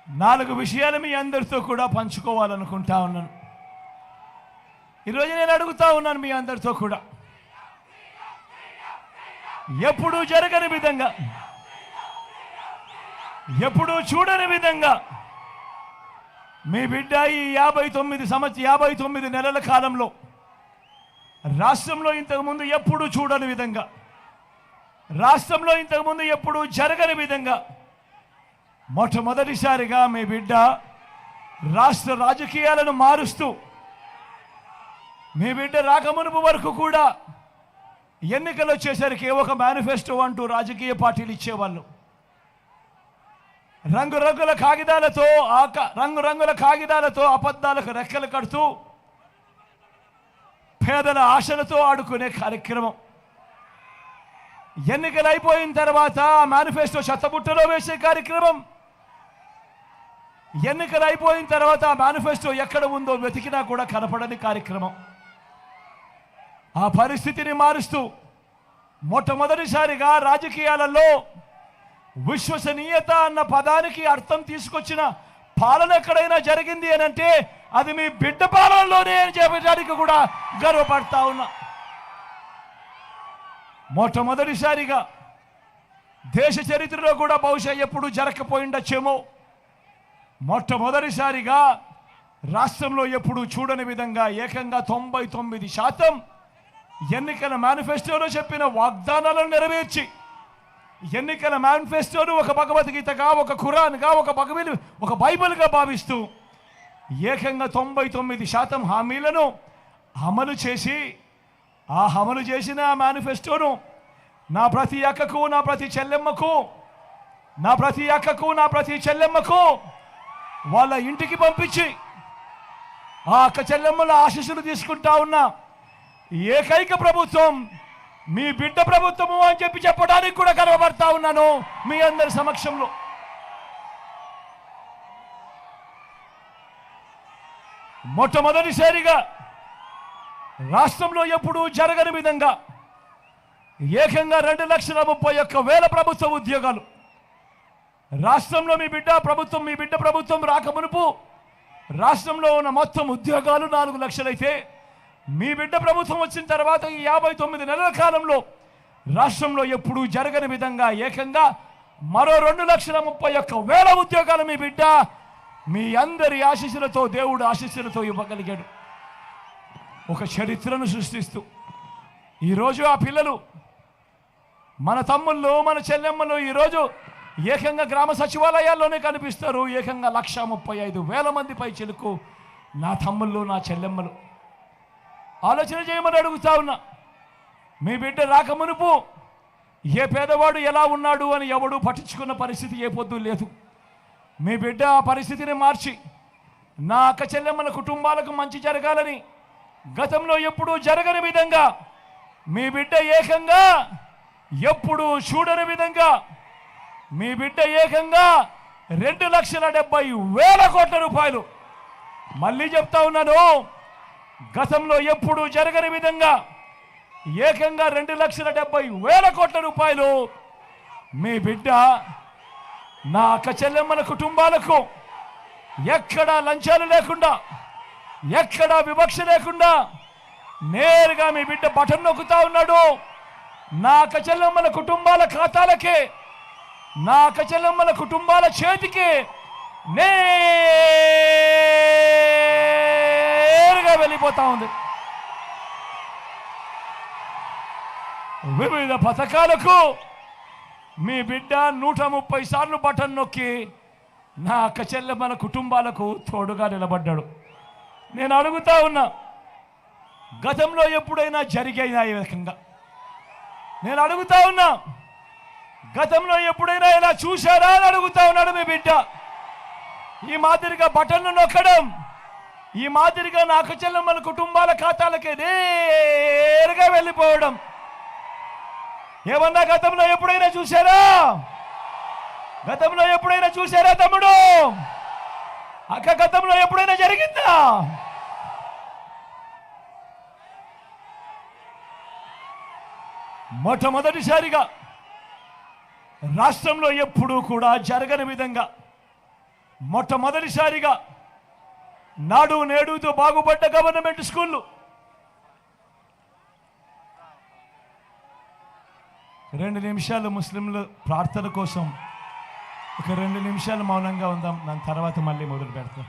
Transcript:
4 విషయాలు మీ అందరితో కూడా పంచుకోవాలనుకుంటా ఉన్నాను. ఈరోజు నేను అడుగుతా ఉన్నాను మీ అందరితో కూడా, ఎప్పుడూ జరగని విధంగా, ఎప్పుడూ చూడని విధంగా మీ బిడ్డ ఈ 59 నెలల కాలంలో రాష్ట్రంలో ఇంతకుముందు ఎప్పుడూ చూడని విధంగా, రాష్ట్రంలో ఇంతకుముందు ఎప్పుడూ జరగని విధంగా మొట్టమొదటిసారిగా మీ బిడ్డ రాష్ట్ర రాజకీయాలను మారుస్తూ, మీ బిడ్డ రాకమునుపు వరకు కూడా ఎన్నికలు వచ్చేసరికి ఒక మేనిఫెస్టో అంటూ రాజకీయ పార్టీలు ఇచ్చేవాళ్ళు. రంగురంగుల కాగితాలతో అబద్ధాలకు రెక్కలు కడుతూ పేదల ఆశలతో ఆడుకునే కార్యక్రమం. ఎన్నికలు అయిపోయిన తర్వాత ఆ మేనిఫెస్టో చెత్తబుట్టలో వేసే కార్యక్రమం. ఎన్నికలు అయిపోయిన తర్వాత ఆ మేనిఫెస్టో ఎక్కడ ఉందో వెతికినా కూడా కనపడని కార్యక్రమం. ఆ పరిస్థితిని మారుస్తూ మొట్టమొదటిసారిగా రాజకీయాలలో విశ్వసనీయత అన్న పదానికి అర్థం తీసుకొచ్చిన పాలన ఎక్కడైనా జరిగింది అని అంటే అది మీ బిడ్డ పాలనలోనే అని చెప్పడానికి కూడా గర్వపడతా ఉన్నా. మొట్టమొదటిసారిగా దేశ చరిత్రలో కూడా బహుశా ఎప్పుడు జరగకపోయిండొచ్చేమో, మొట్టమొదటిసారిగా రాష్ట్రంలో ఎప్పుడు చూడని విధంగా ఏకంగా 99% ఎన్నికల మేనిఫెస్టోలో చెప్పిన వాగ్దానాలను నెరవేర్చి, ఎన్నికల మేనిఫెస్టోను ఒక భగవద్గీతగా, ఒక ఖురాన్గా, ఒక బైబిల్గా భావిస్తూ ఏకంగా 99% హామీలను అమలు చేసి, ఆ అమలు చేసిన మేనిఫెస్టోను నా ప్రతి అక్కకు, నా ప్రతి చెల్లెమ్మకు వాళ్ళ ఇంటికి పంపించి ఆ అక్క చెల్లెమ్మల ఆశీస్సులు తీసుకుంటా ఉన్నా ఏకైక ప్రభుత్వం మీ బిడ్డ ప్రభుత్వము అని చెప్పడానికి కూడా గర్వపడతా ఉన్నాను మీ అందరి సమక్షంలో. మొట్టమొదటిసారిగా రాష్ట్రంలో ఎప్పుడూ జరగని విధంగా ఏకంగా 2,31,000 ప్రభుత్వ ఉద్యోగాలు రాష్ట్రంలో మీ బిడ్డ ప్రభుత్వం రాకమునుపు రాష్ట్రంలో ఉన్న మొత్తం ఉద్యోగాలు 4 లక్షలైతే, మీ బిడ్డ ప్రభుత్వం వచ్చిన తర్వాత ఈ 59 నెలల కాలంలో రాష్ట్రంలో ఎప్పుడూ జరగని విధంగా ఏకంగా మరో 2,31,000 ఉద్యోగాలు మీ బిడ్డ మీ అందరి ఆశీస్సులతో, దేవుడు ఆశీస్సులతో ఇవ్వగలిగాడు. ఒక చరిత్రను సృష్టిస్తూ ఈరోజు ఆ పిల్లలు, మన తమ్ముళ్ళు, మన చెల్లెమ్మలు ఈరోజు ఏకంగా గ్రామ సచివాలయాల్లోనే కనిపిస్తారు. ఏకంగా 1,35,000 మంది పై చిలుకు నా తమ్ముళ్ళు, నా చెల్లెమ్మలు. ఆలోచన చేయమని అడుగుతా ఉన్నా. మీ బిడ్డ రాకమునుపు ఏ పేదవాడు ఎలా ఉన్నాడు అని ఎవడు పట్టించుకున్న పరిస్థితి ఏ పొద్దు లేదు. మీ బిడ్డ ఆ పరిస్థితిని మార్చి నా అక్క చెల్లెమ్మల కుటుంబాలకు మంచి జరగాలని గతంలో ఎప్పుడూ జరగని విధంగా మీ బిడ్డ ఏకంగా ఎప్పుడూ చూడని విధంగా మీ బిడ్డ ఏకంగా 2,70,000 కోట్ల రూపాయలు, మళ్ళీ చెప్తా ఉన్నాను, గతంలో ఎప్పుడూ జరగని విధంగా ఏకంగా 2,70,000 కోట్ల రూపాయలు మీ బిడ్డ నా అక్క చెల్లెమ్మల కుటుంబాలకు ఎక్కడా లంచాలు లేకుండా, ఎక్కడా వివక్ష లేకుండా నేరుగా మీ బిడ్డ బటన్ నొక్కుతా ఉన్నాడు. నా అక్క చెల్లెమ్మల కుటుంబాల ఖాతాలకే, నా అక్క చెల్లెమ్మల కుటుంబాల చేతికి నేరుగా వెళ్ళిపోతా ఉంది. వివిధ పథకాలకు మీ బిడ్డ 130 సార్లు బటన్ నొక్కి నా అక్క చెల్లెమ్మల కుటుంబాలకు తోడుగా నిలబడ్డాడు. నేను అడుగుతా ఉన్నా, గతంలో ఎప్పుడైనా జరిగైనా ఈ రకంగా? నేను అడుగుతా ఉన్నా, గతంలో ఎప్పుడైనా ఇలా చూశారా అని అడుగుతా ఉన్నాడు మీ బిడ్డ. ఈ మాదిరిగా బటన్లు నొక్కడం, ఈ మాదిరిగా నా అక్క చెల్లెమ్మల కుటుంబాల ఖాతాలకే నేరుగా వెళ్ళిపోవడం ఏమన్నా గతంలో ఎప్పుడైనా చూశారా? గతంలో ఎప్పుడైనా చూశారా తమ్ముడు? అక్క గతంలో ఎప్పుడైనా జరిగిందా? మొట్టమొదటిసారిగా రాష్ట్రంలో ఎప్పుడూ కూడా జరగని విధంగా మొట్టమొదటిసారిగా నాడు నేడుతో బాగుపడ్డ గవర్నమెంట్ స్కూళ్ళు 2 నిమిషాలు ముస్లింలు ప్రార్థన కోసం ఒక 2 నిమిషాలు మౌనంగా ఉందాం. దాని తర్వాత మళ్ళీ మొదలు పెడతాం.